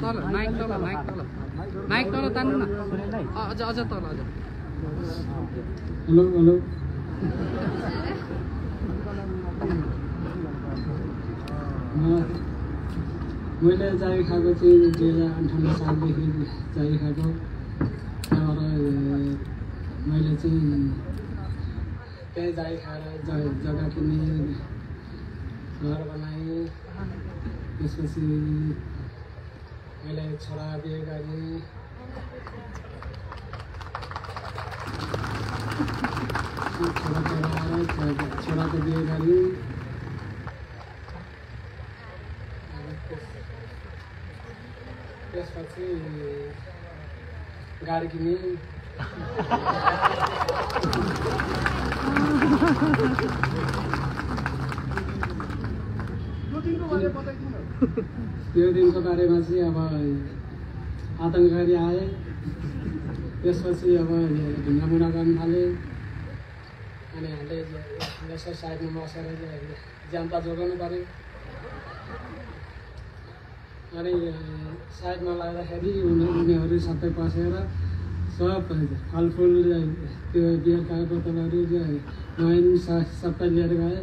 तल माइक तल तान्नु न अझ तल अझ हेलो हेलो मैले जारी खाएको चाहिँ 2058 सालदेखि जारी खाएको त्यहाँबाट मैले चाहिँ त्यही जारी खाएर जग्गा किने घर बनाएँ त्यसपछि मैले छोरा बिहे गरेँ छोराको बिहे गरेँ त्यसपछि गाडी किने त्यो दिनको बारेमा चाहिँ अब आतङ्ककारी आए त्यसपछि अब ढुङ्गामुढा गर्न थाले अनि हामीले यसो साइडमा बसेर ज्यानता जोगाउनु पऱ्यो अनि साइडमा लाग्दाखेरि उनीहरू सबै पसेर सब फलफुल त्यो बियरका बोतलहरू वाइन सबै लिएर गए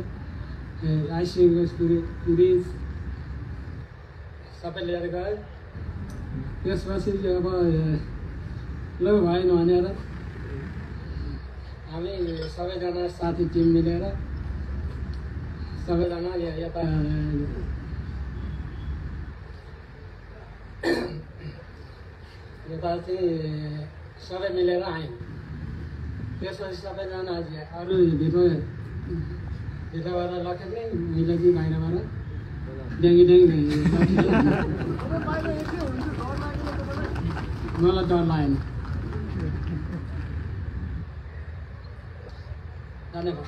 आइसिङको फ्रिज सबै लिएर गए त्यसपछि अब ल भएन भनेर हामी सबैजना साथी टिम मिलेर सबैजना यता चाहिँ सबै मिलेर आयौँ त्यसपछि सबैजना अरू भित्रबाट लखेट्ने मैले चाहिँ बाहिरबाट ड्याङ्गी मलाई डर लागेन धन्यवाद।